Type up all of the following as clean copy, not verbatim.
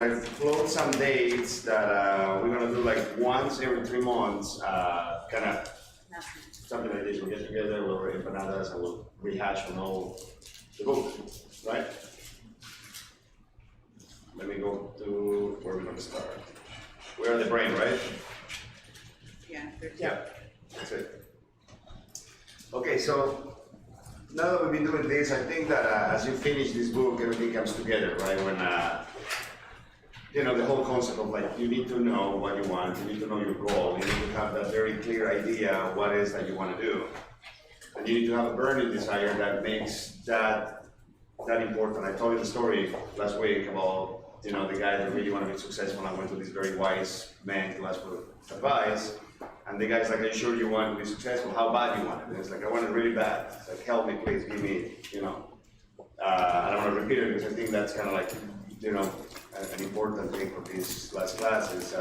I float some dates that we're gonna do like once every 3 months, kind of something like this. We'll get together, we'll read empanadas, and we'll rehash on all the book, right? Let me go to where we're gonna start. We're on the brain, right? Yeah. Yeah, that's it. Okay, so now that we've been doing this, I think that as you finish this book, everything comes together, right? When you know, the whole concept of like, you need to know what you want, you need to know your goal, you need to have that very clear idea of what it is that you want to do. And you need to have a burning desire that makes that important. I told you the story last week about, you know, the guy that really want to be successful. I went to this very wise man to ask for advice. And the guy's like, are you sure you want to be successful? How bad you want it? And it's like, I want it really bad. It's like, help me, please, give me, you know. I don't want to repeat it because I think that's kind of like, you know, an important thing for this last class is,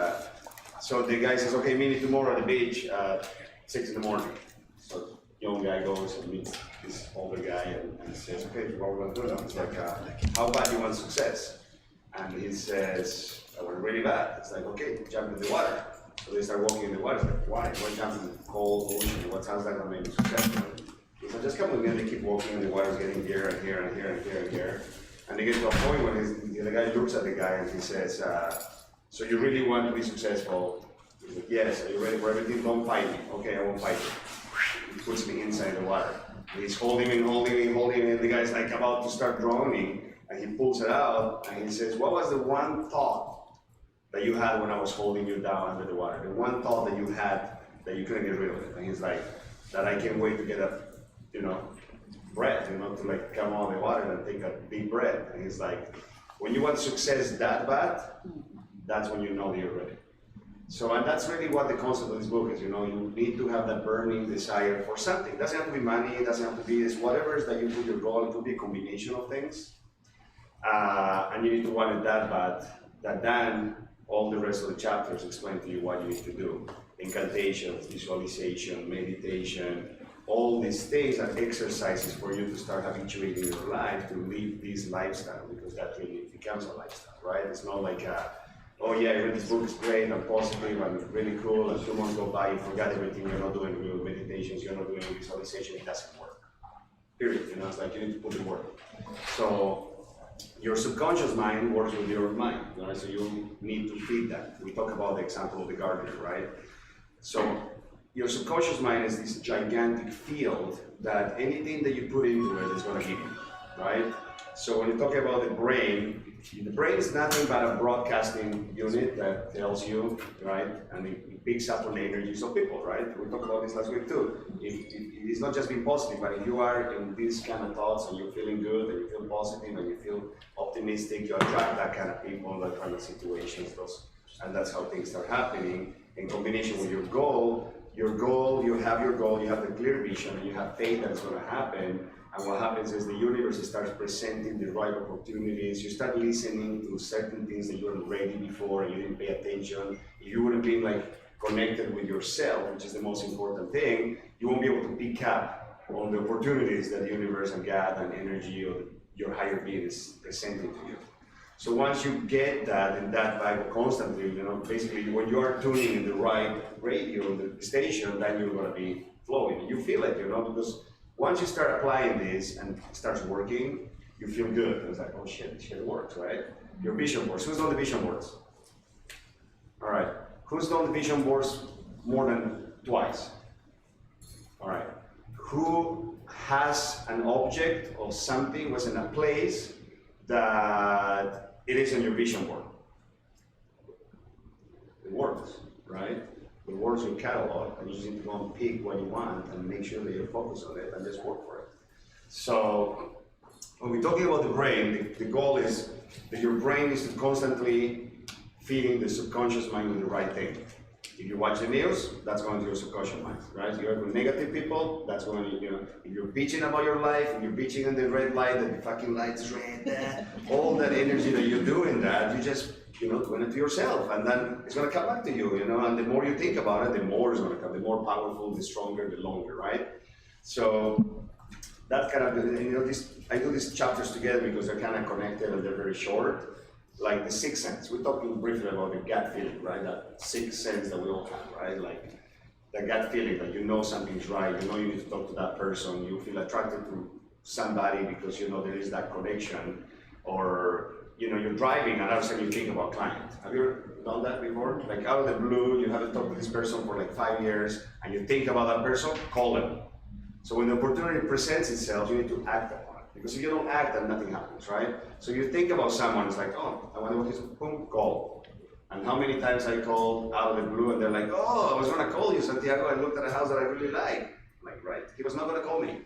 so the guy says, okay, meet me tomorrow at the beach at 6 in the morning. So young guy goes and meets this older guy and says, okay, what we're gonna do? It's like, how bad do you want success? And he says, I want it really bad. It's like, okay, jump in the water. So they start walking in the water. It's like, why? Why jump in the cold ocean? What sounds like gonna make me successful? He said, just come with me. And they keep walking and the water's getting here and here and here and here and here. And they get to a point when the guy looks at the guy and he says, so you really want to be successful? He's like, yes. Are you ready for everything? Don't fight me. Okay, I won't fight you. He puts me inside the water. He's holding me, and the guy's like about to start drowning, and he pulls it out, and he says, what was the one thought that you had when I was holding you down under the water? The one thought that you had that you couldn't get rid of it. And he's like, that I can't wait to get a, you know, breath, you know, to like come out of the water and take a deep breath. And he's like, when you want success that bad, that's when you know that you're ready. So, and that's really what the concept of this book is, you know, you need to have that burning desire for something. It doesn't have to be money, it doesn't have to be this, whatever it is that you put your goal, it could be a combination of things. And you need to want it that bad, that then all the rest of the chapters explain to you what you need to do. Incantation, visualization, meditation, all these things are exercises for you to start habituating your life to live this lifestyle, because that really becomes a lifestyle, right? It's not like, oh yeah, I read this book, it's great, I'm positive, I'm really cool, and 2 months go by, you forgot everything, you're not doing real meditations, you're not doing visualization, it doesn't work. Period, you know, it's like you need to put the work. So, your subconscious mind works with your mind, right? So you need to feed that. We talk about the example of the gardener, right? So, your subconscious mind is this gigantic field that anything that you put into it is going to give you, right? So when you talk about the brain is nothing but a broadcasting unit that tells you, right? And it picks up on the energies of people, right? We talked about this last week too. It is not just being positive, but if you are in these kind of thoughts and you're feeling good and you feel positive and you feel optimistic, you attract that kind of people, that kind of situations, and that's how things start happening in combination with your goal, you have the clear vision, and you have faith that it's going to happen. And what happens is the universe starts presenting the right opportunities. You start listening to certain things that you weren't ready before, and you didn't pay attention. If you wouldn't be like connected with yourself, which is the most important thing, you won't be able to pick up on the opportunities that the universe and God and energy or your higher being is presenting to you. So once you get that and that vibe constantly, you know, basically when you are tuning in the right radio, the station, then you're going to be flowing. You feel it, you know, because once you start applying this and it starts working, you feel good. It's like, oh shit, this shit works, right? Your vision boards. Who's done the vision boards? All right. Who's done the vision boards more than twice? All right. Who has an object or something, was in a place that it is on your vision board? It works, right? It works in catalog, and you just need to go and pick what you want and make sure that you're focused on it and just work for it. So, when we're talking about the brain, the goal is that your brain is constantly feeding the subconscious mind with the right thing. If you watch the news, that's going to your subconscious mind, right? If you're with negative people, that's going to, you know, if you're bitching about your life, if you're bitching on the red light, that the fucking light's red, all that energy that you do in that, you just, you know, doing it to yourself, and then it's going to come back to you, you know, and the more you think about it, the more it's going to come, the more powerful, the stronger, the longer, right? So, that kind of, you know, I do these chapters together because they're kind of connected and they're very short. like the sixth sense. We're talking briefly about the gut feeling, right? That sixth sense that we all have, right? Like the gut feeling that you know something's right, you know you need to talk to that person, you feel attracted to somebody because you know there is that connection, or you know you're driving and all of a sudden you think about client. Have you ever done that before? Like out of the blue, you haven't talked to this person for like 5 years, and you think about that person, call them. So when the opportunity presents itself, you need to act upon it. Because if you don't act, then nothing happens, right? So you think about someone, it's like, oh, I wonder what he's, boom, call. And how many times I called out of the blue and they're like, oh, I was gonna call you, Santiago, I looked at a house that I really like. I'm like, right, he was not gonna call me.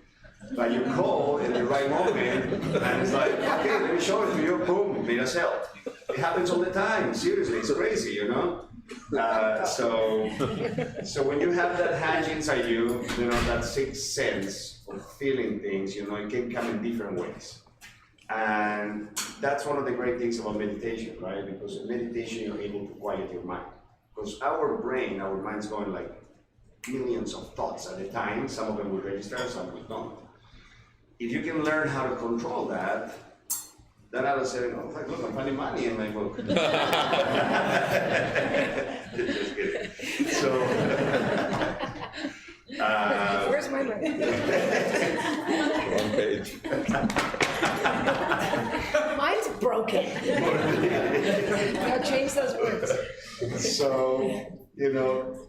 But you call in the right moment, and it's like, okay, let me show it to you, boom, made a sale. It happens all the time, seriously, it's crazy, you know? So when you have that hunch inside you, you know, that sixth sense of feeling things, you know, it can come in different ways. And that's one of the great things about meditation, right? Because in meditation, you're able to quiet your mind. Because our mind's going like millions of thoughts at a time. Some of them will register, some will not. If you can learn how to control that, then I was saying, oh, look, I'm finding money in my book. Just kidding. So, where's my money? Wrong page. Mine's broken. Now change those words. So, you know,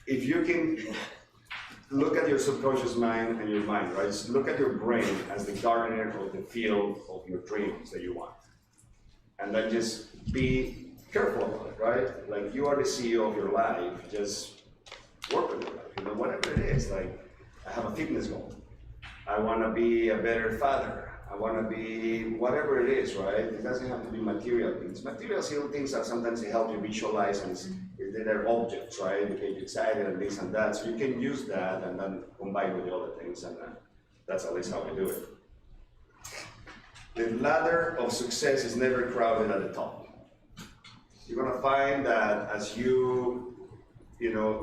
if you can look at your subconscious mind and your mind, right? So look at your brain as the gardener of the field of your dreams that you want. And then just be careful about it, right? Like you are the CEO of your life, just work with your life, you know, whatever it is. Like I have a fitness goal. I want to be a better father. I want to be whatever it is, right? It doesn't have to be material things. Material still things that sometimes they help you visualize, and they're objects, right? They get you excited and this and that. So you can use that and then combine with the other things, and that's at least how we do it. The ladder of success is never crowded at the top. You're gonna find that as you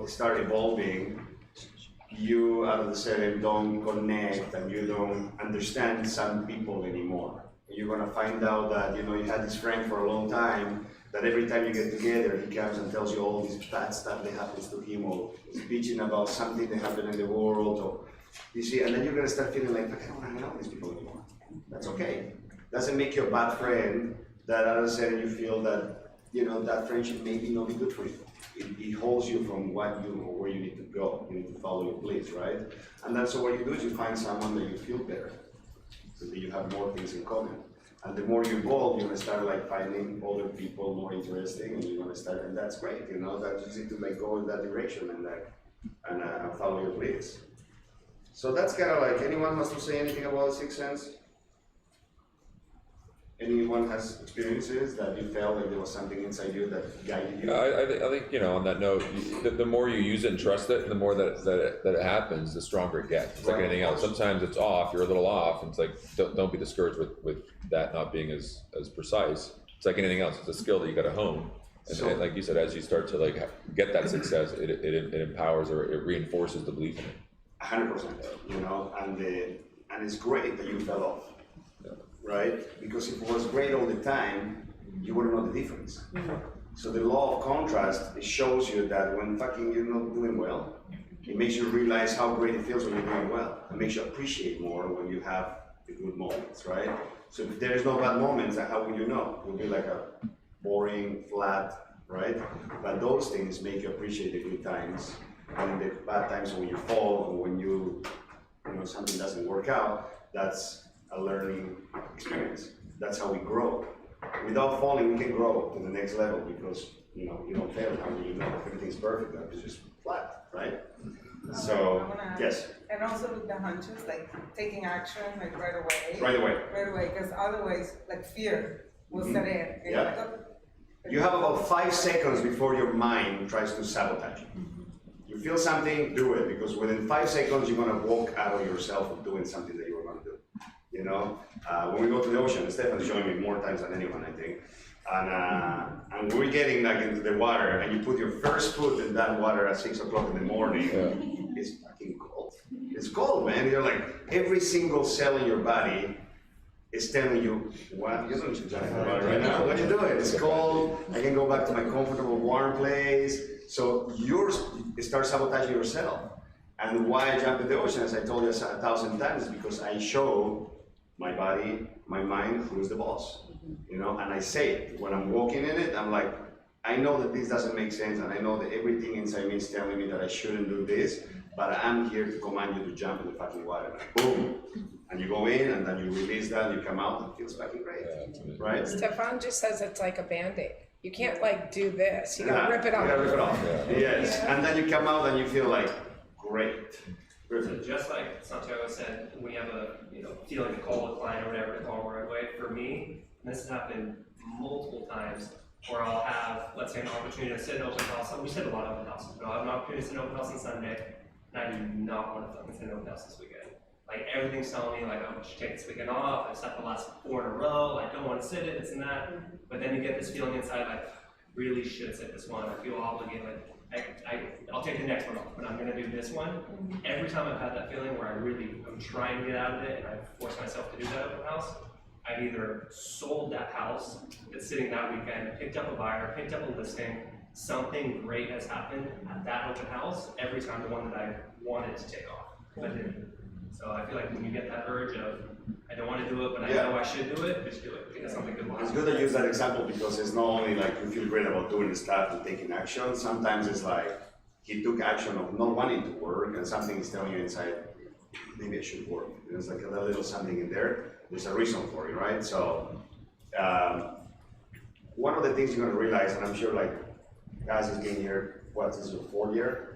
start evolving, you out of the sudden don't connect and you don't understand some people anymore. You're gonna find out that you had this friend for a long time, that every time you get together, he comes and tells you all this bad stuff that happens to him, or he's bitching about something that happened in the world, or you see, and then you're gonna start feeling like, I don't wanna hang out with these people anymore. That's okay. Doesn't make you a bad friend, that all of a sudden you feel that, that friendship may not be good for you. It holds you from where you need to go. You need to follow your bliss, right? And then so what you do is you find someone that you feel better, so that you have more things in common. And the more you evolve, you're gonna start like finding other people more interesting, and you're gonna start, and that's great, that you just need to like go in that direction and follow your bliss. So that's kind of like, anyone wants to say anything about the sixth sense? Anyone has experiences that you felt like there was something inside you that guided you? I think on that note, the more you use it and trust it, the more that it happens, the stronger it gets. It's like anything else. Sometimes it's off, you're a little off, and it's like don't be discouraged with that not being as precise. It's like anything else. It's a skill that you got to hone. And like you said, as you start to like get that success, it empowers or it reinforces the belief in it. 100%, and it's great that you fell off. Right? Because if it was great all the time, you wouldn't know the difference. Mm-hmm. So the law of contrast, it shows you that when you're not doing well, it makes you realize how great it feels when you're doing well. It makes you appreciate more when you have the good moments, right? So if there is no bad moments, how would you know? It would be like a boring, flat, right? But those things make you appreciate the good times, and the bad times when you fall, or when something doesn't work out, that's a learning experience. That's how we grow. Without falling, we can grow to the next level, because you don't fail. How do you know if everything's perfect? It's just flat, right? So yes. And also with the hunches, like taking action, like right away. Right away, because otherwise, like fear will set in. And yeah. like, oh, you have about 5 seconds before your mind tries to sabotage you. Mm-hmm. You feel something, do it, because within 5 seconds you're gonna walk out of yourself of doing something that you were gonna do. When we go to the ocean, Stefan's joined me more times than anyone, I think. And we're getting like into the water, and you put your first foot in that water at 6 o'clock in the morning. Yeah. It's fucking cold. It's cold, man. You're like, every single cell in your body is telling you, what, you don't need to jump in the water right now, what are you doing? It's cold, I can go back to my comfortable warm place. So you start sabotaging yourself. And why I jump in the ocean, as I told you 1,000 times, is because I show my body, my mind, who's the boss. You know, and I say it, when I'm walking in it, I'm like, I know that this doesn't make sense, and I know that everything inside me is telling me that I shouldn't do this, but I'm here to command you to jump in the fucking water. And boom! And you go in, and then you release that, you come out, and it feels fucking great, right? Stefan just says it's like a Band-Aid. You can't like do this, you gotta rip it off. You gotta rip it off, Yeah. yes. And then you come out and you feel like, great. So just like Santiago said, when you have a, feeling to call a client or whatever to call the right way, for me, this has happened multiple times where I'll have, let's say, an opportunity to sit in open house. We sit a lot of open houses, but I'll have an opportunity to sit in open house on Sunday, and I do not want to fucking sit in open house this weekend. Like, everything's telling me, like, oh, I should take this weekend off. I've sat the last 4 in a row. I don't want to sit it, this and that. But then you get this feeling inside, like, really should sit this one. I feel obligated. I'll take the next one off, but I'm going to do this one. Every time I've had that feeling where I'm trying to get out of it, and I force myself to do that open house, I've either sold that house that's sitting that weekend, picked up a buyer, picked up a listing, something great has happened at that open house every time, the one that I wanted to take off, but didn't. So I feel like when you get that urge of, I don't want to do it, but I know I should do it, just do it, because something good will happen. It's good to use that example because it's not only like you feel great about doing stuff and taking action, sometimes it's like he took action of not wanting to work and something is telling you inside, maybe I should work. There's like a little something in there, there's a reason for it, right? So one of the things you're gonna realize, and I'm sure like guys has been here, what is your 4th year?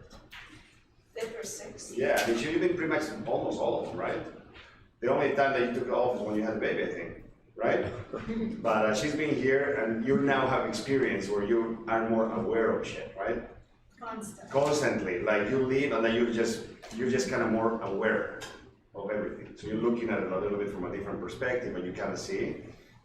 5th or 6th. Yeah, I mean, you've been pretty much almost all of them, right? The only time that you took off is when you had a baby, I think, right? But she's been here, and you now have experience where you are more aware of shit, right? Constantly, like you leave, and then you're just kind of more aware of everything. So you're looking at it a little bit from a different perspective, and you kind of see.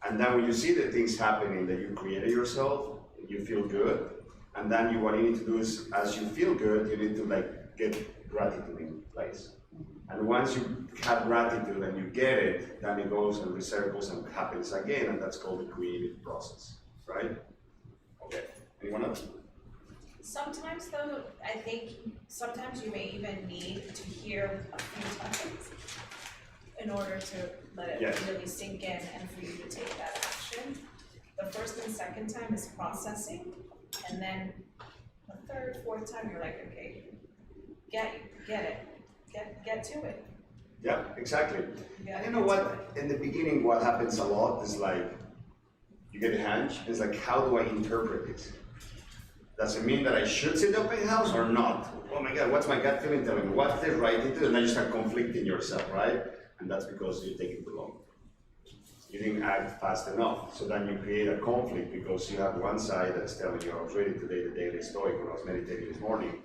And then when you see the things happening that you created yourself, you feel good. And then what you need to do is, as you feel good, you need to like get gratitude in place. And once you have gratitude and you get it, then it goes and recircles and happens again, and that's called the creative process, right? Okay, anyone else? Sometimes though, I think sometimes you may even need to hear a few times in order to let it really sink in and for you to take that action. The first and second time is processing, and then the third, fourth time you're like, okay, get it. Get to it. Yeah, exactly. Yeah, And you know what? In the beginning, what happens a lot is like, you get a hunch, it's like, how do I interpret this? Does it mean that I should sit in the open house or not? Oh my God, what's my gut feeling telling me? What's the right thing to do? And then you start conflicting yourself, right? And that's because you're taking too long. You didn't act fast enough. So then you create a conflict because you have one side that's telling you, I was reading today the Daily Stoic when I was meditating this morning.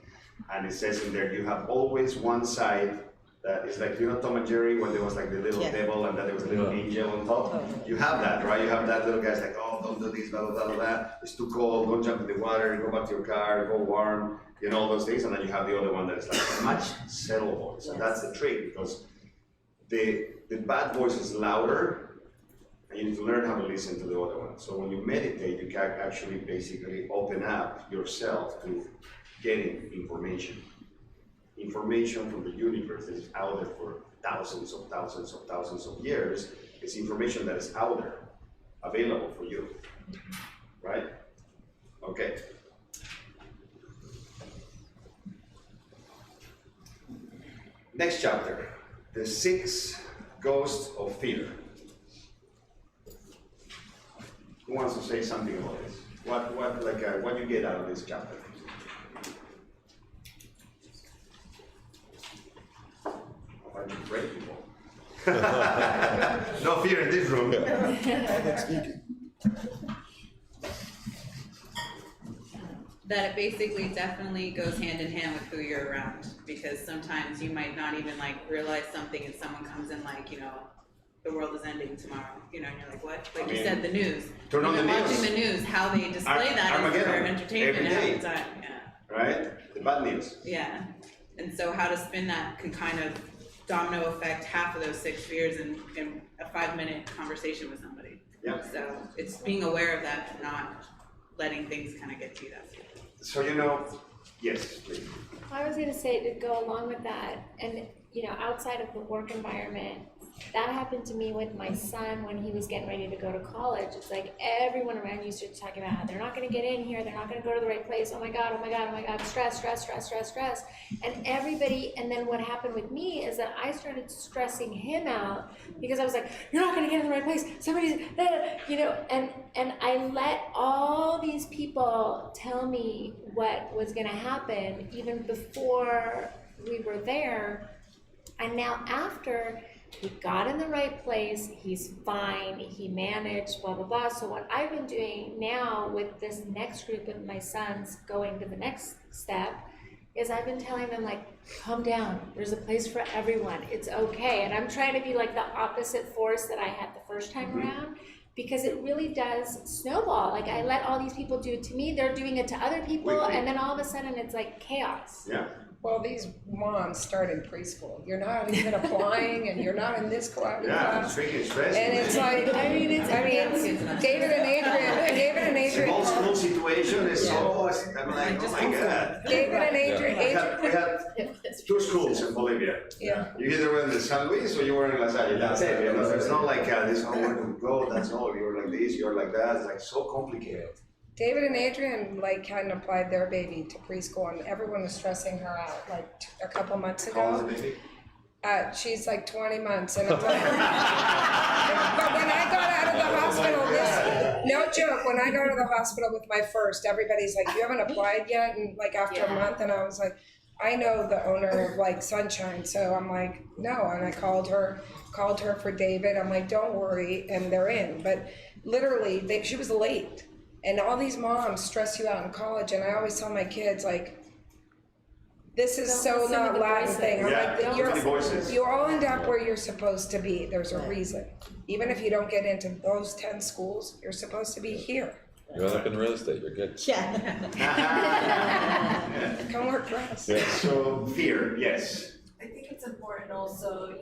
And it says in there, you have always one side that is like, Tom and Jerry, when there was like the little devil and then there was a little angel on top. You have that, right? You have that little guy's like, oh, don't do this, blah, blah, blah, blah. It's too cold, don't jump in the water, go back to your car, go warm, all those things. And then you have the other one that is like a much settled voice. And that's the trick because the bad voice is louder and you need to learn how to listen to the other one. So when you meditate, you can actually basically open up yourself to getting information from the universe that is out there for thousands of years. It's information that is out there, available for you, right? Okay. Next chapter, the 6 ghosts of fear. Who wants to say something about this? What you get out of this chapter? A bunch of brave people. No fear in this room. That it basically definitely goes hand in hand with who you're around, because sometimes you might not even realize something and someone comes in the world is ending tomorrow, and you're like, what? You said, the news. Turn on the news. Watching the news, how they display that is for entertainment every day. half the time. Yeah. Right? The bad news. Yeah. And so how to spin that could kind of domino effect half of those 6 fears in a 5-minute conversation with somebody. Yeah. So it's being aware of that and not letting things kind of get to you that way. So, yes, please. I was gonna say, to go along with that, and, outside of the work environment, that happened to me with my son when he was getting ready to go to college. It's like everyone around you started talking about how they're not gonna get in here, they're not gonna go to the right place, oh my God, stress. And then what happened with me is that I started stressing him out because I was like, you're not gonna get in the right place, somebody's, and I let all these people tell me what was gonna happen even before we were there. And now after, he got in the right place, he's fine, he managed, blah, blah, blah. So what I've been doing now with this next group of my sons going to the next step is I've been telling them, like, calm down, there's a place for everyone, it's okay. And I'm trying to be like the opposite force that I had the first time around, because it really does snowball. Like, I let all these people do it to me, they're doing it to other people, and then all of a sudden it's like chaos. Yeah. Well, these moms start in preschool. You're not even applying, and you're not in this class. Yeah, it's freaking stressful. And it's like, David and Adrian. It's a whole school situation is so, I'm like, oh my God. David and Adrian. We had 2 schools in Bolivia. Yeah. You either were in the San Luis or you were in La Salle. That's it. There's not like this, where to go, that's all. You're like this, you're like that. It's like so complicated. David and Adrian hadn't applied their baby to preschool, and everyone was stressing her out like a couple months ago. How old is the baby? She's like 20 months, and I'm like, but when I got out of the hospital, no joke, when I go to the hospital with my first, everybody's like, you haven't applied yet? And like after a month, and I was like, I know the owner of like Sunshine, so I'm like, no, and I called her for David. I'm like, don't worry, and they're in. But literally, she was late. And all these moms stress you out in college, and I always tell my kids, like, this is so not Latin thing. I'm like, you all end up where you're supposed to be. There's a reason. Even if you don't get into those 10 schools, you're supposed to be here. You end up in real estate, you're good. Yeah. Come work for us. Yeah. So fear, yes. I think it's important also,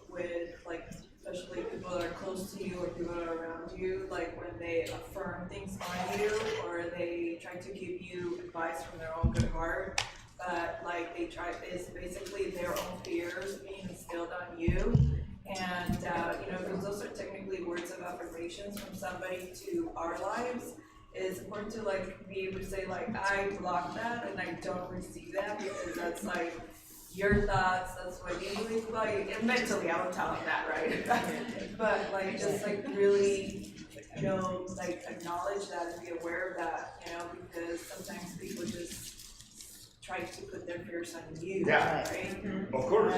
with like, especially people that are close to you or people that are around you, like when they affirm things on you or they try to give you advice from their own good heart, but like it's basically their own fears being instilled on you. And, because those are technically words of affirmations from somebody to our lives, it's important to like be able to say like, I block that and I don't receive that because that's like your thoughts, that's what you believe about you. And mentally I would tell them that, right? But like just like really, like acknowledge that and be aware of that, because sometimes people just try to put their fears on you, Yeah. right? Of course.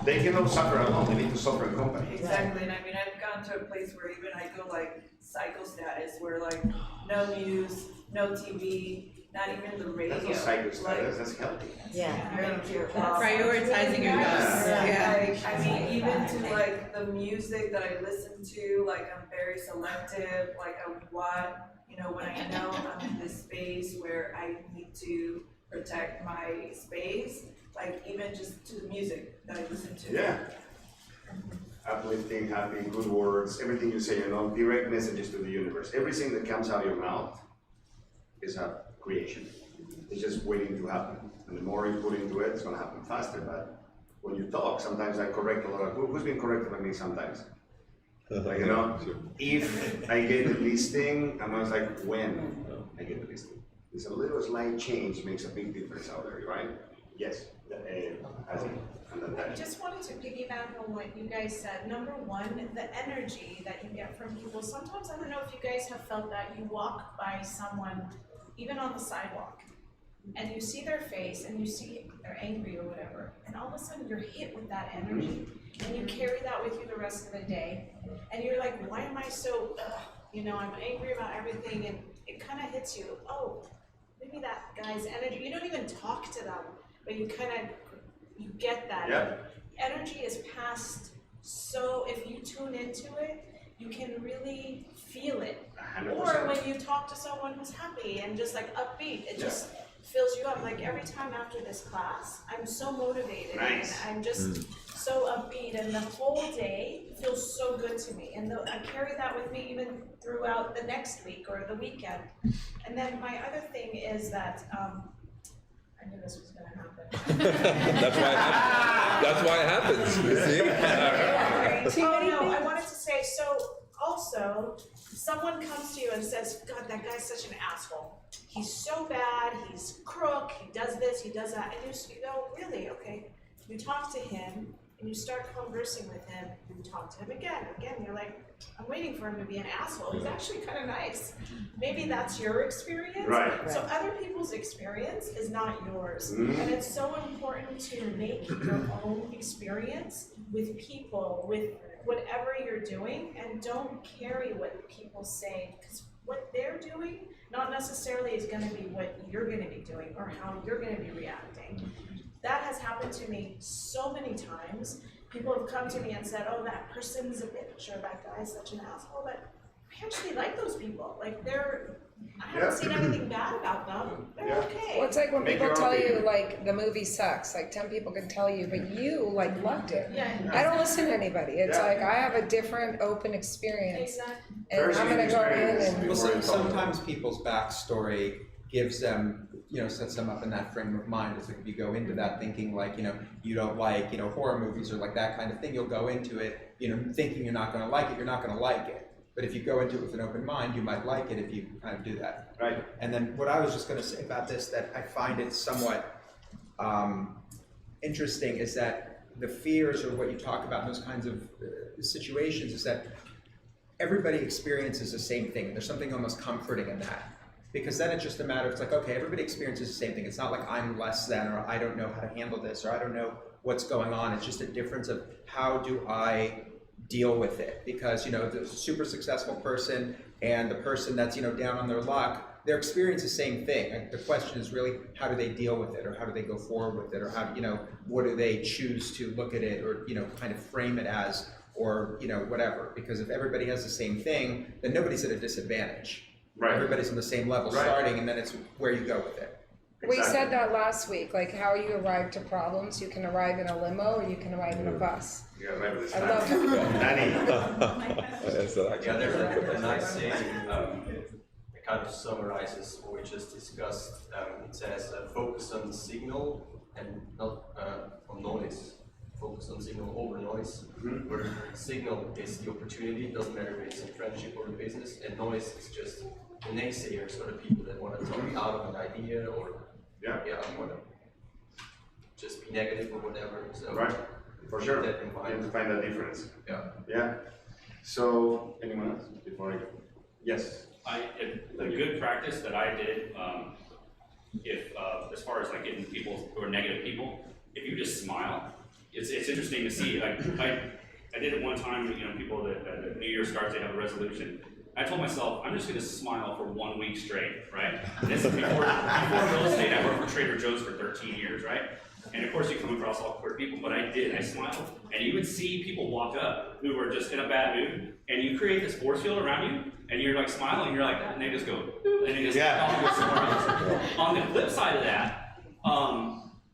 They cannot suffer alone, they need to suffer in company. Exactly, and I mean, I've gotten to a place where even I go like psycho status, where like no news, no TV, not even the radio. That's not psycho status, that's healthy. Thank you. Prioritizing your health. Yeah. Like, I mean, even to like the music that I listen to, like I'm very selective, like when I know I'm in this space where I need to protect my space, like even just to the music that I listen to. Yeah. Uplifting, happy, good words, everything you say, direct messages to the universe. Everything that comes out of your mouth is a creation. It's just waiting to happen. And the more you put into it, it's gonna happen faster. But when you talk, sometimes I correct a lot of, who's been corrected by me sometimes? Like, if I get the listing, and I was like, when I get the listing. It's a little slight change makes a big difference out there, right? Yes, I just wanted to piggyback on what you guys said. Number one, the energy that you get from people. Sometimes, I don't know if you guys have felt that, you walk by someone, even on the sidewalk, and you see their face and you see they're angry or whatever, and all of a sudden you're hit with that energy, and you carry that with you the rest of the day, and you're like, why am I so, I'm angry about everything, and it kind of hits you, oh, maybe that guy's energy, you don't even talk to them, but you get that. Yeah. Energy is passed, so if you tune into it, you can really feel it. 100%. Or when you talk to someone who's happy and just like upbeat, it just fills you up. Like every time after this class, I'm so motivated Nice. and I'm just so upbeat, and the whole day feels so good to me. And I carry that with me even throughout the next week or the weekend. And then my other thing is that, I knew this was gonna happen. That's why it happens. That's why it happens, you see? Oh, no, I wanted to say, so also, someone comes to you and says, God, that guy's such an asshole. He's so bad, he's crook, he does this, he does that, and you go, really, okay. You talk to him, and you start conversing with him, and you talk to him again, you're like, I'm waiting for him to be an asshole, he's actually kind of nice. Maybe that's your experience. Right. So other people's experience is not yours. And it's so important to make your own experience with people, with whatever you're doing, and don't carry what people say, because what they're doing not necessarily is gonna be what you're gonna be doing or how you're gonna be reacting. That has happened to me so many times. People have come to me and said, oh, that person's a bitch, or that guy's such an asshole, but I actually like those people. Like I haven't seen anything bad about them. They're okay. Well, it's like when Make people your own tell you opinion. like the movie sucks, like 10 people can tell you, but you like loved it. Yeah. I don't listen to anybody. It's Yeah. like I have a different open experience, Exactly. and I'm gonna go in and. Well, sometimes people's backstory gives them, sets them up in that frame of mind. It's like if you go into that thinking like, you don't like, horror movies or like that kind of thing, you'll go into it, thinking you're not gonna like it, you're not gonna like it. But if you go into it with an open mind, you might like it if you kind of do that. Right. And then what I was just gonna say about this, that I find it somewhat interesting, is that the fears or what you talk about in those kinds of situations is that everybody experiences the same thing. There's something almost comforting in that. Because then it's just a matter of, it's like, okay, everybody experiences the same thing. It's not like I'm less than, or I don't know how to handle this, or I don't know what's going on. It's just a difference of how do I deal with it. Because, the super successful person and the person that's, down on their luck, they're experiencing the same thing. And the question is really, how do they deal with it, or how do they go forward with it, or how, what do they choose to look at it, or, kind of frame it as, or, whatever. Because if everybody has the same thing, then nobody's at a disadvantage. Right. Everybody's on the same level starting, and then it's where you go with it. We Exactly. said that last week, like how you arrive to problems. You can arrive in a limo or you can arrive in a bus. You gotta remember this. I love Danny. Yeah, there's a nice saying, it kind of summarizes what we just discussed. It says, focus on the signal and not on noise. Focus on signal over noise. Where signal is the opportunity, it doesn't matter if it's in friendship or in business, and noise is just the naysayers, or the people that want to talk you out of an idea, or want to just be negative or whatever. So Right. For sure. that in You mind. have to find that difference. Yeah. Yeah. So, anyone else before I go? Yes. A good practice that I did, if as far as like getting people who are negative people, if you just smile, it's interesting to see. Like I did it one time. People that New Year starts, they have a resolution. I told myself, I'm just going to smile for 1 week straight, right? This is before real estate. I worked for Trader Joe's for 13 years, right? And of course, you come across all queer people, but I smiled. And you would see people walk up who were just in a bad mood, and you create this force field around you, and you're like smiling, and you're like that, and they just go, and they just go somewhere else. On the flip side of that,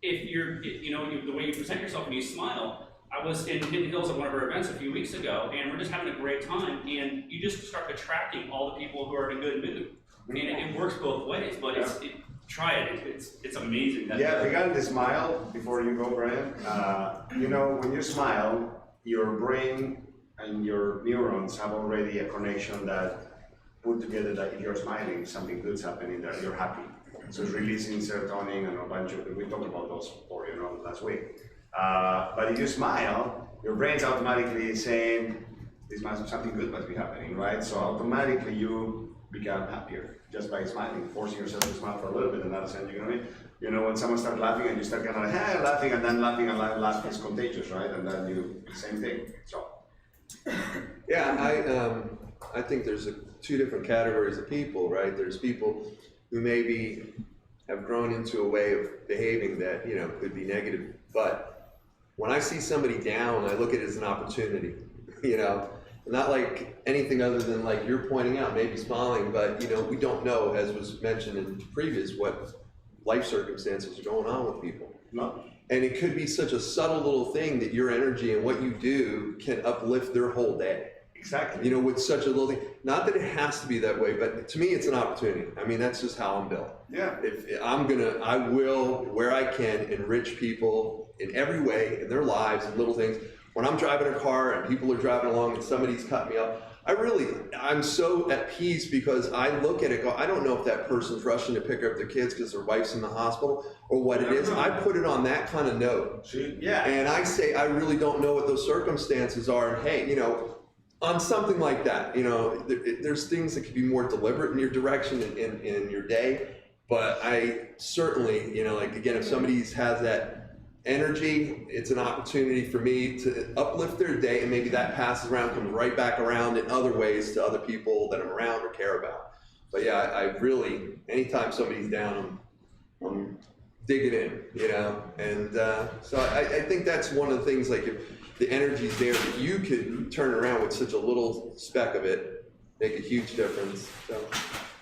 if you're, the way you present yourself when you smile, I was in Hidden Hills at one of our events a few weeks ago, and we're just having a great time, and you just start attracting all the people who are in a good mood. And it works both ways, but try it. It's amazing. Regarding the smile, before you go, Brian, when you smile, your brain and your neurons have already a connection that put together that if you're smiling, something good's happening, that you're happy. So it's releasing serotonin and a bunch of, we talked about those before, last week. But if you smile, your brain's automatically saying, this must something good must be happening, right? So automatically you become happier just by smiling, forcing yourself to smile for a little bit, and that's it, when someone starts laughing and you start kind of like, laughing, and then laughing and laughing is contagious, right? And then same thing, so. Yeah, I think there's two different categories of people, right? There's people who maybe have grown into a way of behaving that, could be negative, but when I see somebody down, I look at it as an opportunity, Not like anything other than like you're pointing out, maybe smiling, but you know, we don't know, as was mentioned in previous, what life circumstances are going on with people. No. And it could be such a subtle little thing that your energy and what you do can uplift their whole day. Exactly. You know, with such a little thing. Not that it has to be that way, but to me, it's an opportunity. I mean, that's just how I'm built. Yeah. If I will, where I can, enrich people in every way in their lives and little things. When I'm driving a car and people are driving along and somebody's cutting me off, I'm so at peace because I look at it, go, I don't know if that person's rushing to pick up their kids because their wife's in the hospital or what it is. I put it on that kind of note. Yeah. And I say, I really don't know what those circumstances are. And hey, you know, on something like that, you know, there's things that could be more deliberate in your direction in your day. But I certainly, you know, like again, if somebody has that energy, it's an opportunity for me to uplift their day, and maybe that passes around, comes right back around in other ways to other people that I'm around or care about. But yeah, I really, anytime somebody's down, I'm digging in, you know, and so I think that's one of the things, like if the energy's there, that you could turn around with such a little speck of it, make a huge difference. So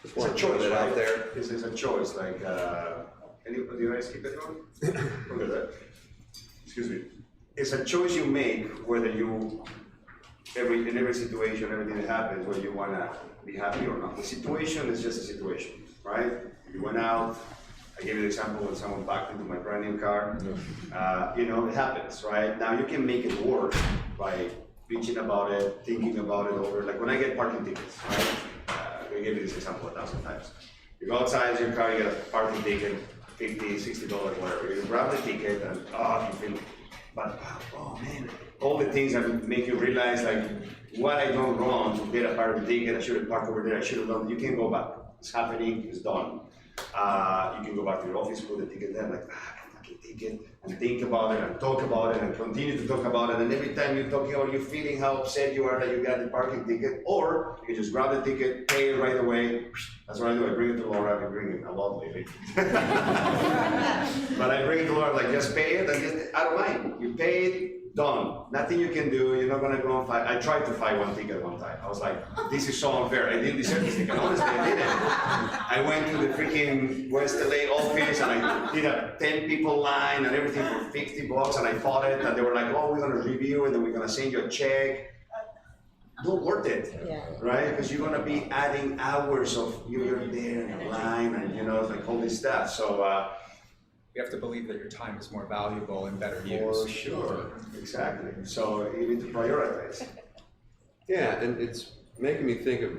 just want to throw that out there. This is a choice, like, do you guys keep it on? Look at that. Excuse me. It's a choice you make whether you, in every situation, everything that happens, whether you wanna be happy or not. The situation is just a situation, right? You went out, I gave you the example when someone backed into my brand new car. You know, it happens, right? Now you can make it work by bitching about it, thinking about it over, like when I get parking tickets, right? I gave you this example 1,000 times. You go outside your car, you get a parking ticket, $50, $60, whatever. You grab the ticket and you feel, but oh man, all the things that make you realize like what I done wrong to get a parking ticket, I should have parked over there, I should have done, you can't go back. It's happening, it's done. You can go back to your office, put the ticket there, like, fucking ticket, and think about it, and talk about it, and continue to talk about it, and every time you're talking about, you're feeling how upset you are that you got the parking ticket, or you can just grab the ticket, pay it right away. That's what I do, I bring it to Laura, I've been bringing it a lot lately. But I bring it to Laura, like, just pay it, and just, I don't mind, you pay it, done. Nothing you can do, you're not gonna go and fight. I tried to fight one ticket one time. I was like, this is so unfair. I didn't deserve this ticket. Honestly, I didn't. I went to the freaking West LA office and I did a 10 people line and everything for $50 and I fought it and they were like, oh, we're gonna review and then we're gonna send you a check. Not worth it, right? Because you're gonna be adding hours of you're there in the line and you know, like all this stuff. So you have to believe that your time is more valuable and better used. For sure, exactly. So you need to prioritize. Yeah, and it's making me think of,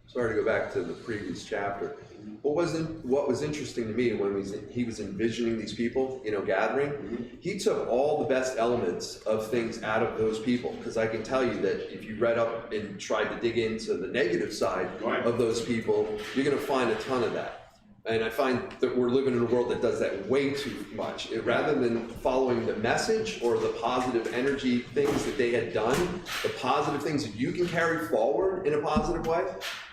sorry to go back to the previous chapter, what was interesting to me when he was envisioning these people, you know, gathering, he took all the best elements of things out of those people, because I can tell you that if you read up and tried to dig into the negative side of those people, you're going to find a ton of that. And I find that we're living in a world that does that way too much. Rather than following the message or the positive energy things that they had done, the positive things that you can carry forward in a positive way.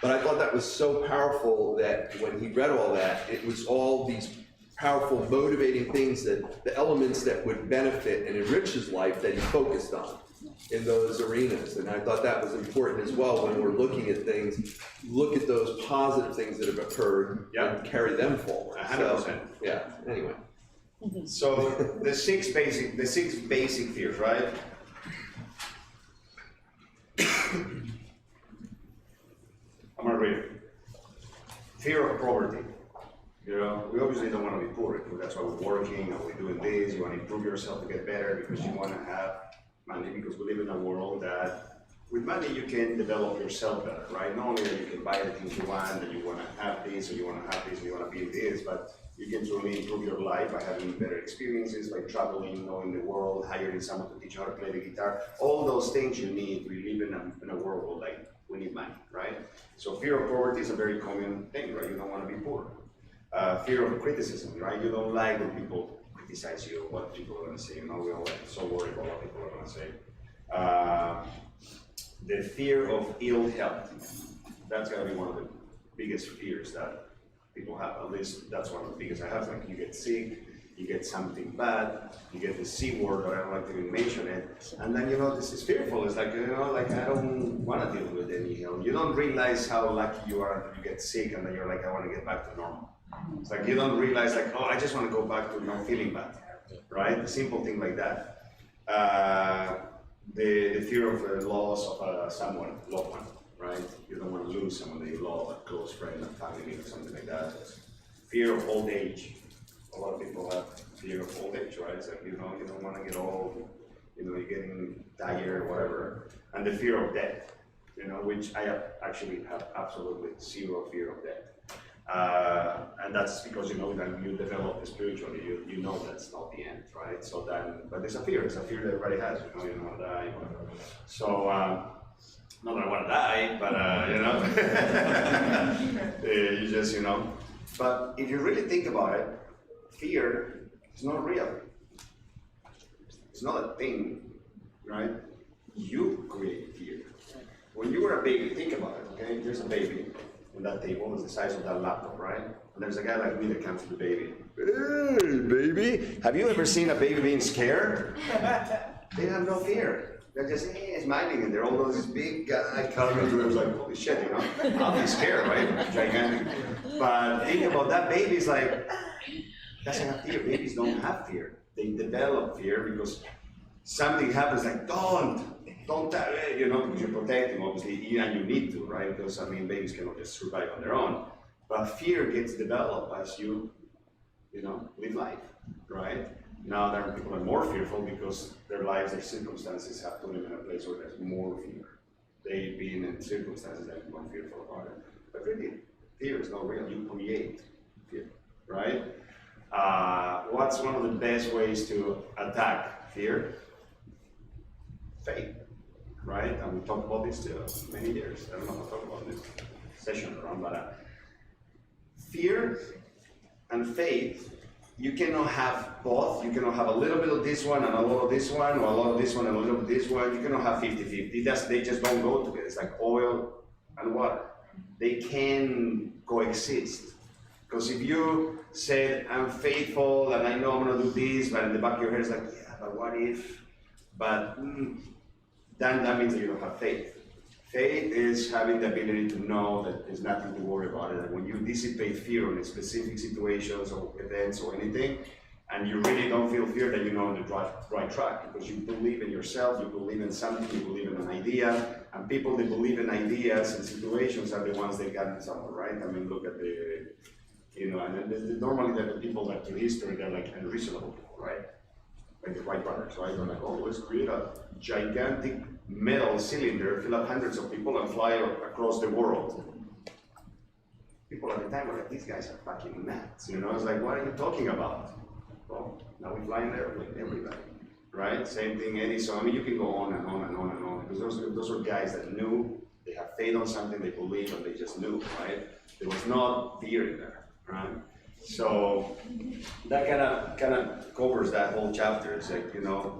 But I thought that was so powerful that when he read all that, it was all these powerful, motivating things, that the elements that would benefit and enrich his life that he focused on in those arenas. And I thought that was important as well when we're looking at things, look at those positive things that have occurred and carry them forward. 100%. So, yeah, anyway. So the six basic fears, right? I'm gonna read it. Fear of poverty. You know, we obviously don't want to be poor. That's why we're working and we're doing this. You want to improve yourself to get better because you want to have money, because we live in a world that with money you can develop yourself better, right? Not only that you can buy the things you want, that you want to have this, or you want to have this, or you want to be this, but you can truly improve your life by having better experiences, by traveling, knowing the world, hiring someone to teach you how to play the guitar. All those things you need. We live in a world where like we need money, right? So fear of poverty is a very common thing, right? You don't want to be poor. Fear of criticism, right? You don't like when people criticize you, what people are going to say. You know, we're all so worried about what people are going to say. The fear of ill health. That's going to be one of the biggest fears that people have. At least that's one of the biggest I have. Like you get sick, you get something bad, you get the C word, or I don't like to even mention it, and then this is fearful. It's like, like I don't want to deal with it anyhow. You don't realize how lucky you are that you get sick, and then you're like, I want to get back to normal. It's like you don't realize like, oh, I just want to go back to not feeling bad, right? A simple thing like that. The fear of loss of someone, loved one, right? You don't want to lose someone that you love, a close friend, a family, or something like that. Fear of old age. A lot of people have fear of old age, right? It's like, you don't want to get old, you're getting tired or whatever. And the fear of death, which I actually have absolutely zero fear of death. And that's because, that you develop spiritually, you know that's not the end, right? So then, but it's a fear that everybody has, you want to die, whatever. So, not that I want to die, but, you just, but if you really think about it, fear is not real. It's not a thing, right? You create fear. When you were a baby, think about it, okay? There's a baby on that table, it's the size of that laptop, right? And there's a guy like me that comes to the baby. Hey, baby! Have you ever seen a baby being scared? They have no fear. They're just, smiling, and they're all those big guy coming to them, like, holy shit, I'll be scared, right? Gigantic. But think about that baby, is like, doesn't have fear. Babies don't have fear. They develop fear because something happens, like, don't, because you're protecting, obviously, and you need to, right? Because, babies cannot just survive on their own. But fear gets developed as you, live life, right? Now there are people that are more fearful because their lives, their circumstances have put them in a place where there's more fear. They've been in circumstances that are more fearful about it. But really, fear is not real. You create fear, right? What's one of the best ways to attack fear? Faith, right? And we talked about this too, many years. I don't know if I'll talk about this session around, but fear and faith, you cannot have both. You cannot have a little bit of this one and a lot of this one, or a lot of this one and a little bit of this one. You cannot have 50-50. They just don't go together. It's like oil and water. They can coexist. Because if you said, I'm faithful and I know I'm going to do this, but in the back of your head it's like, yeah, but what if? But then that means that you don't have faith. Faith is having the ability to know that there's nothing to worry about it. And when you dissipate fear on specific situations or events or anything, and you really don't feel fear, then you're on the right track, because you believe in yourself, you believe in something, you believe in an idea, and people that believe in ideas and situations are the ones that got somewhere, right? Look at the, and normally the people that through history, they're like unreasonable people, right? Like the Wright brothers, right? They're like, oh, let's create a gigantic metal cylinder, fill up hundreds of people, and fly across the world. People at the time were like, these guys are fucking nuts, It's like, what are you talking about? Well, now we fly in there with everybody, right? Same thing, Edison. You can go on and on and on and on, because those were guys that knew, they have faith on something, they believe, and they just knew, right? There was not fear in there, right? So that kind of covers that whole chapter. It's like,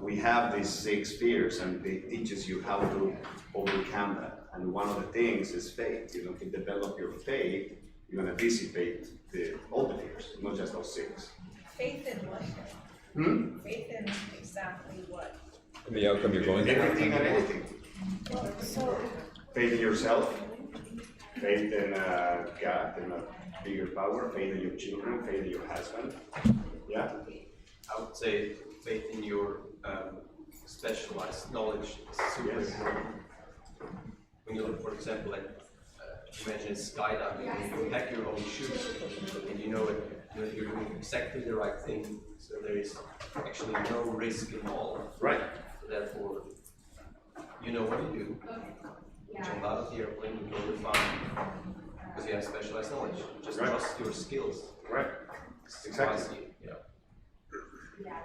we have these 6 fears, and it teaches you how to overcome that. And one of the things is faith. To develop your faith, you're going to dissipate all the fears, not just those 6. Faith in what? Faith in exactly what? And the outcome you're going to. Everything and anything. So. Faith in yourself, faith in God, in a bigger power, faith in your children, faith in your husband. Yeah? I would say faith in your specialized knowledge is super important. When you look, for example, like imagine skydiving, you pack your own shoes, and you know you're doing exactly the right thing, so there is actually no risk involved. Right. So therefore, you know what you do. You jump out of the airplane, you go to fine, because you have specialized knowledge. Just trust your skills. Right. Exactly. Yeah.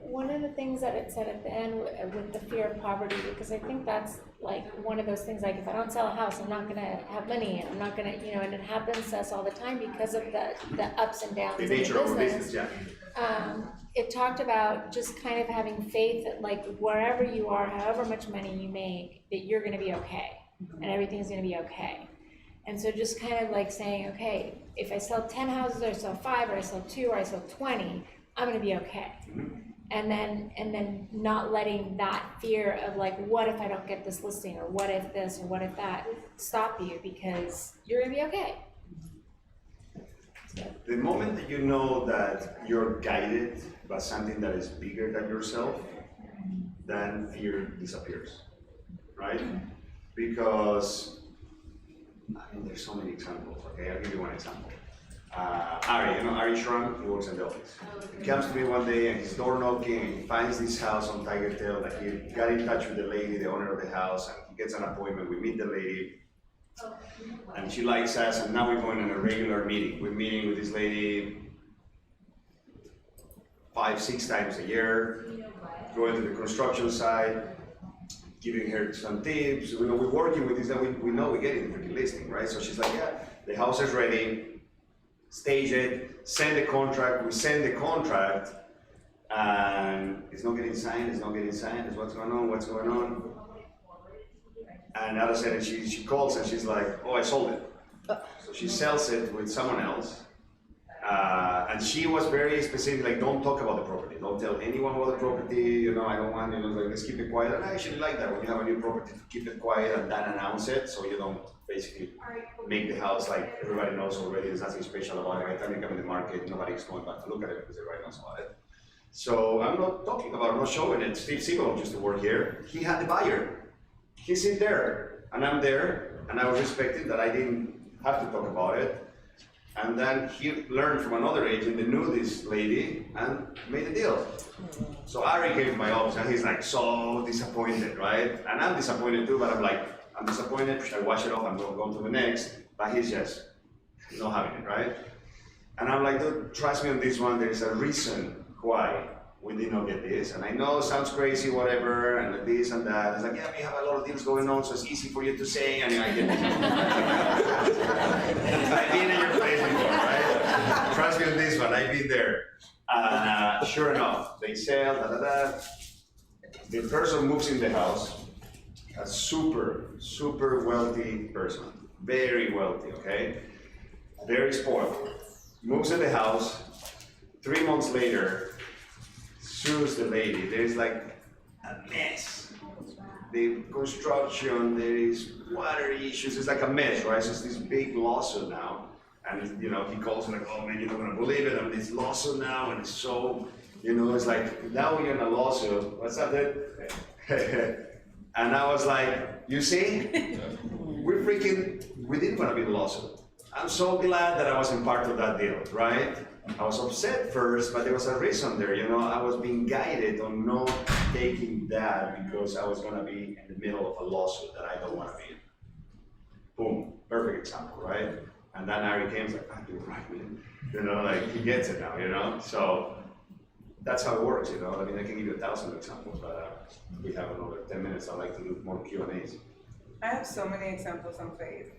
One of the things that it said at the end with the fear of poverty, because I think that's like one of those things, like if I don't sell a house, I'm not gonna have money, I'm not gonna, and it happens to us all the time because of the ups and downs The of the nature of business. business, yeah. It talked about just kind of having faith that like wherever you are, however much money you make, that you're gonna be okay, and everything's gonna be okay. And so just kind of like saying, okay, if I sell 10 houses, or I sell 5, or I sell 2, or I sell 20, I'm gonna be okay. And then not letting that fear of like, what if I don't get this listing, or what if this, or what if that, stop you, because you're gonna be okay. The moment that you know that you're guided by something that is bigger than yourself, then fear disappears, right? Because, I mean, there's so many examples, okay? I'll give you one example. Ari, you know Ari Shrunk, he works in the office. He comes to me one day and he's door knocking and he finds this house on Tiger Tail that he got in touch with the lady, the owner of the house, and he gets an appointment. We meet the lady and she likes us, and now we're going on a regular meeting. We're meeting with this lady 5-6 times a year, going to the construction site, giving her some tips. You know, we're working with this, that we know we're getting the freaking listing, right? So she's like, yeah, the house is ready. Stage it, send the contract, we send the contract, and it's not getting signed, it's what's going on? And all of a sudden she calls and she's like, oh, I sold it. So she sells it with someone else, and she was very specific, like, don't talk about the property, don't tell anyone about the property, you know, I don't want, you know, like, let's keep it quiet. And I actually like that, when you have a new property, to keep it quiet and then announce it, so you don't basically make the house like everybody knows already, there's nothing special about it. By the time you come in the market, nobody's going back to look at it because everybody knows about it. So I'm not talking about, I'm not showing it. Steve Siegel used to work here. He had the buyer. He's in there, and I'm there, and I was respecting that I didn't have to talk about it. And then he learned from another agent that knew this lady and made a deal. So Ari came to my office and he's like so disappointed, right? And I'm disappointed too, but I'm like, I'm disappointed, should I wash it off? I'm going to go to the next. But he's not having it, right? And I'm like, dude, trust me on this one, there's a reason why we did not get this. And I know it sounds crazy, whatever, and this and that. It's like, yeah, we have a lot of deals going on, so it's easy for you to say, and I get it. I've been in your place before, right? Trust me on this one, I've been there. And sure enough, they sell, The person moves in the house, a super wealthy person, very wealthy, okay? Very spoiled. Moves in the house, 3 months later, sues the lady. There's like a mess. The construction, there is water issues, it's like a mess, right? So it's this big lawsuit now. And you know, he calls me like, oh man, you're not gonna believe it, I'm in this lawsuit now, and it's so, you know, it's like, now you're in a lawsuit, what's up, dude? And I was like, you see, we didn't want to be in a lawsuit. I'm so glad that I wasn't part of that deal, right? I was upset first, but there was a reason there, you know, I was being guided on not taking that because I was gonna be in the middle of a lawsuit that I don't wanna be in. Boom, perfect example, right? And then Ari came like, you're right, man. You know, like, he gets it now, you know? So, that's how it works, you know? I mean, I can give you 1,000 examples, but we have another 10 minutes. I'd like to do more Q&As. I have so many examples on faith.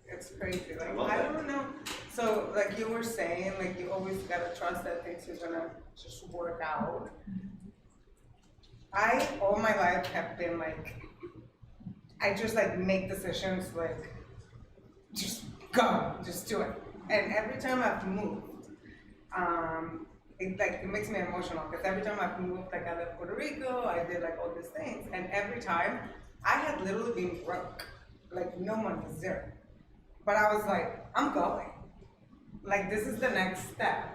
It's crazy. Like, I don't know. So, like you were saying, like, you always gotta trust that things are gonna just work out. I, all my life, have been like, I just like make decisions, like, just go, just do it. And every time I've moved, it makes me emotional because every time I've moved, like I left Puerto Rico, I did like all these things, and every time I had literally been broke, like no money, zero. But I was like, I'm going. Like this is the next step,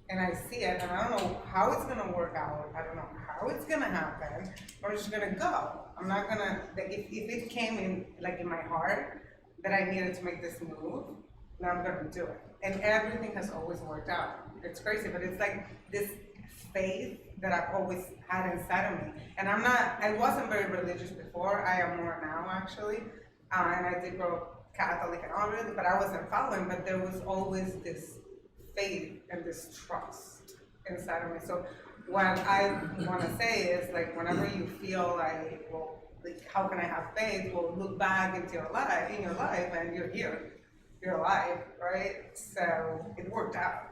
and I see it, and I don't know how it's gonna work out. I don't know how it's gonna happen. But I'm just gonna go. I'm not gonna. Like, if it came in like in my heart that I needed to make this move, then I'm gonna do it. And everything has always worked out. It's crazy, but it's like this faith that I've always had inside of me. And I wasn't very religious before. I am more now, actually. And I did grow up Catholic and all really, but I wasn't following. But there was always this faith and this trust inside of me. So what I want to say is, like, whenever you feel like, well, like, how can I have faith? Well, look back into your life, and you're here. You're alive, right? So it worked out.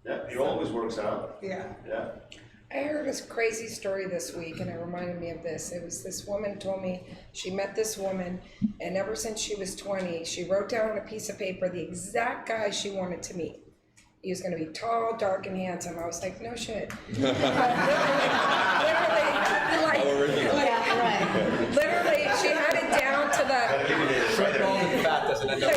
Yeah, it always works out. Yeah. Yeah. I heard this crazy story this week, and it reminded me of this. It was this woman told me she met this woman, and ever since she was 20, she wrote down on a piece of paper the exact guy she wanted to meet. He was gonna be tall, dark, and handsome. I was like, no shit. Literally, literally, she had it down to the. Fat doesn't end up.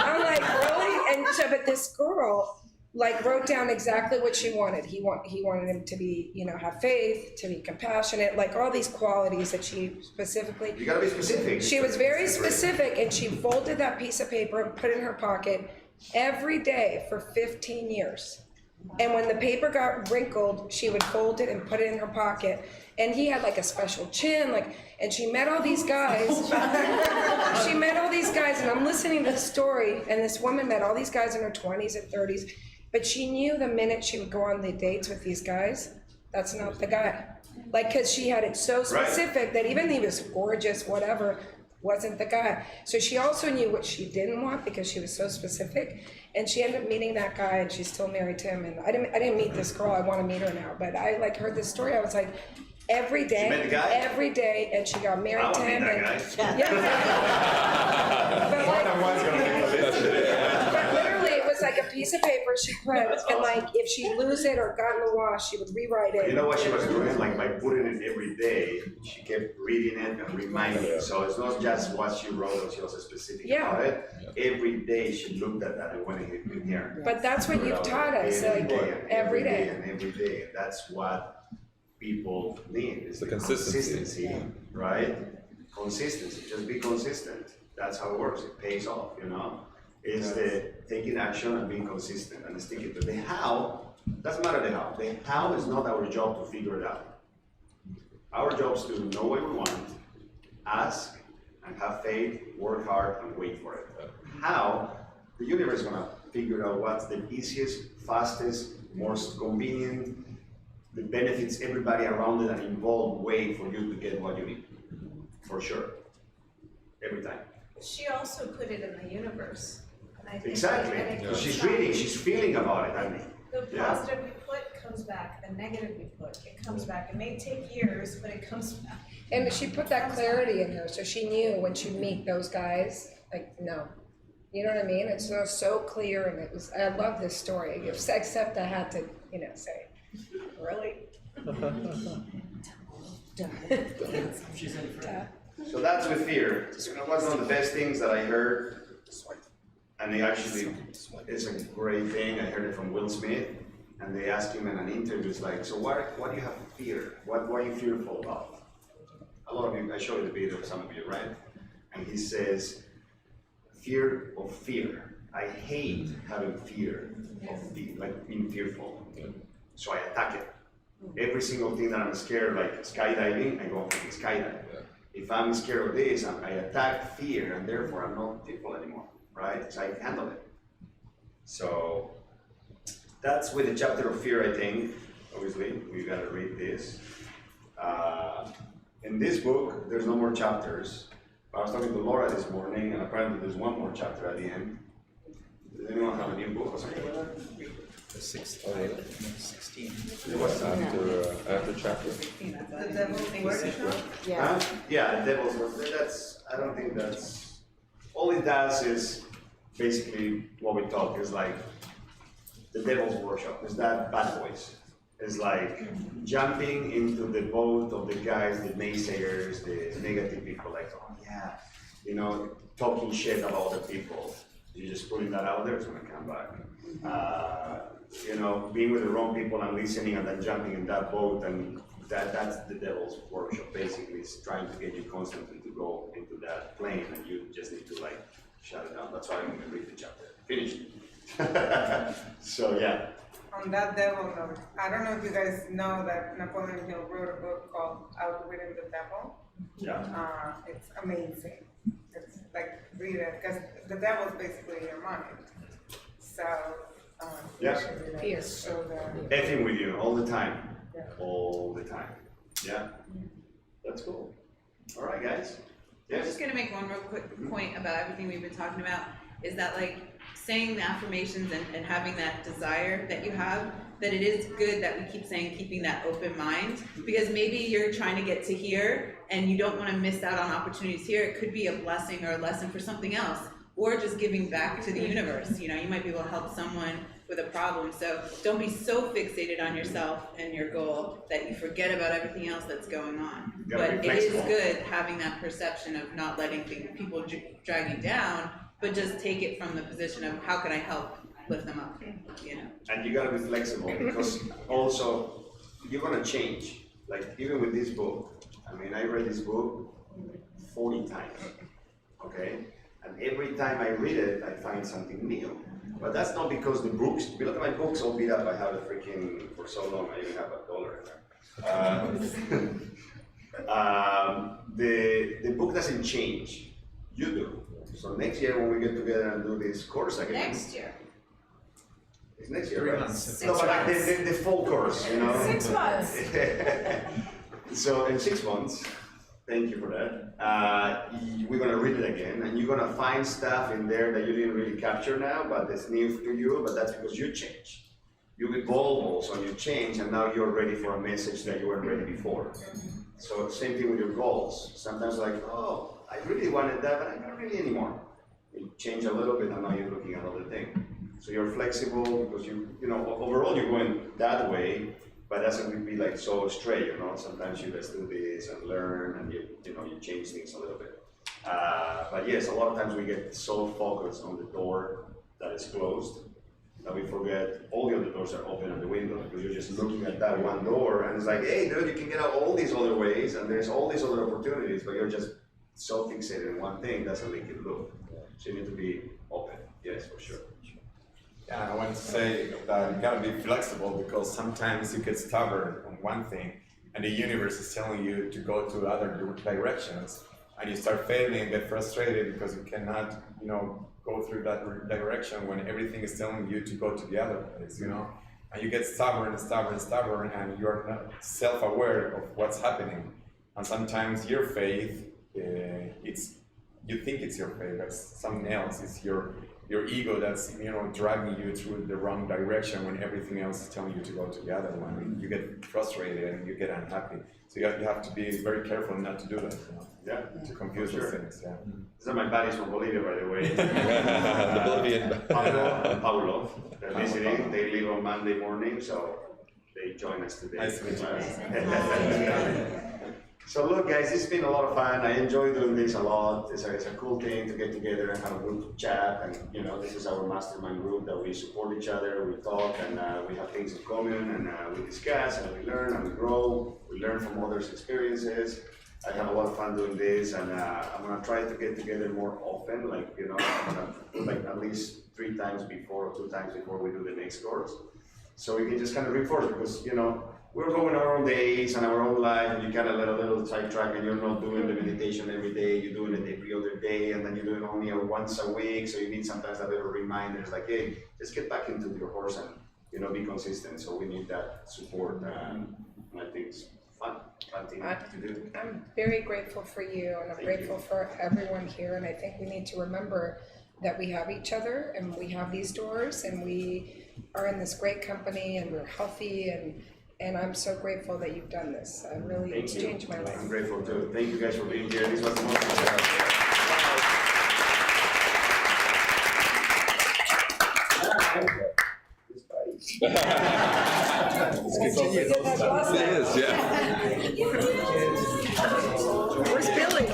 I'm like, really? And so, but this girl, like, wrote down exactly what she wanted. He wanted him to be, you know, have faith, to be compassionate, like all these qualities that she specifically. You gotta be specific. She was very specific, and she folded that piece of paper and put it in her pocket every day for 15 years. And when the paper got wrinkled, she would fold it and put it in her pocket. And he had like a special chin, like, and she met all these guys. She met all these guys, and I'm listening to the story, and this woman met all these guys in her 20s and 30s. But she knew the minute she would go on the dates with these guys, that's not the guy. Like, cause she had it so specific that even he was gorgeous, whatever, wasn't the guy. So she also knew what she didn't want because she was so specific. And she ended up meeting that guy, and she's still married to him. And I didn't meet this girl, I wanna meet her now. But I like heard this story, I was like, every day, She met the guy? every day, and she got married to him. I And, guy. yeah. But like, but literally, it was like a piece of paper she put, and like, if she lose it or got in the wash, she would rewrite it. You know what she was doing? Like by putting it every day, she kept reading it and reminding it. So it's not just what she wrote, but she was specific Yeah. about it. Every day she looked at that and went in here. But that's what you've taught us, like, every day. And every day. That's what people need, is The the consistency. consistency, right? Consistency, just be consistent. That's how it works, it pays off, you know? It's the taking action and being consistent and sticking to the how, doesn't matter the how. The how is not our job to figure it out. Our job is to know what we want, ask, and have faith, work hard, and wait for it. How, the universe is gonna figure out what's the easiest, fastest, most convenient, that benefits everybody around it and involved way for you to get what you need, for sure, every time. She also put it in the universe. And I think Exactly, and it because comes she's back. reading, she's feeling about it, I mean. The Yeah. positive we put comes back, the negative we put, it comes back. It may take years, but it comes back. And she put that clarity in her, so she knew when she'd meet those guys, like, no. You know what I mean? It's so clear, and it was, I love this story, except I had to, you know, say, really? So that's with fear. You know, what's one of the best things that I heard, and it actually is a great thing, I heard it from Will Smith, and they asked him in an interview, it's like, so what do you have fear? What are you fearful about? A lot of you, I showed you the video, some of you, right? And he says, fear of fear. I hate having fear of like being fearful. So I attack it. Every single thing that I'm scared, like skydiving, I go for the skydive. If I'm scared of this, I attack fear, and therefore I'm not fearful anymore, right? So I handle it. So that's with the chapter of fear, I think. Obviously, we gotta read this. In this book, there's no more chapters. I was talking to Laura this morning, and apparently there's one more chapter at the end. Does anyone have a new book or something like that? The 16. After chapter. The devil's workshop? Huh? Yeah, the devil's work. That's, I don't think that's, all it does is basically what we talk is like the devil's workshop. Is that bad boys? It's like jumping into the boat of the guys, the naysayers, the negative people, like, oh yeah, you know, talking shit about other people. You're just putting that out there, it's gonna come back. You know, being with the wrong people and listening and then jumping in that boat, and that's the devil's workshop. Basically, it's trying to get you constantly to go into that plane, and you just need to like shut it down. That's why I'm gonna read the chapter. Finished. So yeah. On that devil note, I don't know if you guys know that Napoleon Hill wrote a book called Outwitting the Devil. Yeah. It's amazing. It's like, read it, because the devil's basically in your mind. So, Yeah. you should read it. So the- Effing with you all the time. Yeah. All the time. Yeah. That's cool. All right, guys. I'm Yes. just gonna make one real quick point about everything we've been talking about, is that like saying the affirmations and having that desire that you have, that it is good that we keep saying keeping that open mind, because maybe you're trying to get to here and you don't wanna miss out on opportunities here. It could be a blessing or a lesson for something else. or just giving back to the universe. You know, you might be able to help someone with a problem. So don't be so fixated on yourself and your goal that you forget about everything else that's going on. You gotta But be it is flexible. good having that perception of not letting people drag you down, but just take it from the position of how can I help lift them up, you know? And you gotta be flexible because also you're gonna change. Like even with this book, I mean, I read this book 40 times, okay? And every time I read it, I find something new. But that's not because the books, if you look at my books all beat up, I have a freaking, for so long, I even have $1 in there. The book doesn't change, you do. So next year when we get together and do this course again. Next year. It's next year, 3 right? months. No, but like the full course, you know? 6 months. So in 6 months, thank you for that. We're gonna read it again, and you're gonna find stuff in there that you didn't really capture now, but it's new to you, but that's because you change. You evolve also, and you change, and now you're ready for a message that you weren't ready before. So same thing with your goals. Sometimes like, oh, I really wanted that, but I'm not really anymore. You change a little bit, and now you're looking at another thing. So you're flexible because you know, overall you're going that way, but it doesn't be like so straight, you know. Sometimes you just do this and learn, and you know, you change things a little bit. But yes, a lot of times we get so focused on the door that is closed that we forget all the other doors are open at the window because you're just looking at that one door and it's like, hey, dude, you can get out all these other ways and there's all these other opportunities, but you're just so fixated in one thing, doesn't make it look. So you need to be open, yes, for sure. Yeah, I want to say that you gotta be flexible because sometimes you get stubborn on one thing and the universe is telling you to go to other directions and you start failing and get frustrated because you cannot, you know, go through that direction when everything is telling you to go to the other place, you know? And you get stubborn and you're not self-aware of what's happening. And sometimes your faith, you think it's your faith, that's something else. It's your ego that's, you know, driving you through the wrong direction when everything else is telling you to go to the other one. And you get frustrated and you get unhappy. So you have to be very careful not to do that, you know? Yeah. To confuse those things, yeah. These are my buddies from Bolivia, by the way. The Bolivian. Pablo and Paulo, they're listening. They leave on Monday morning, so they join us today. Nice to meet you. So look, guys, it's been a lot of fun. I enjoy doing this a lot. It's a cool thing to get together and have a good chat. And you know, this is our mastermind group that we support each other, we talk, and we have things in common, and we discuss, and we learn, and we grow. We learn from others' experiences. I have a lot of fun doing this, and I'm gonna try to get together more often. Like, you know, I'm gonna do like at least 3 times before or 2 times before we do the next course, so we can just kind of reinforce, because you know, we're going our own days and our own life, and you kind of let a little sidetrack, and you're not doing the meditation every day. You're doing it every other day, and then you're doing it only once a week. So you need sometimes a little reminders, like, hey, just get back into your horse and, you know, be consistent. So we need that support, and I think it's fun thing to do. I'm very grateful for you, and I'm grateful for everyone here, and I think we need to remember that we have each other, and we have these doors, and we are in this great company, and we're healthy, and I'm so grateful that you've done this. Really, it's changed my life. I'm grateful too. Thank you guys for being here. This was the most Let's continue. It is, yeah. Where's Billy?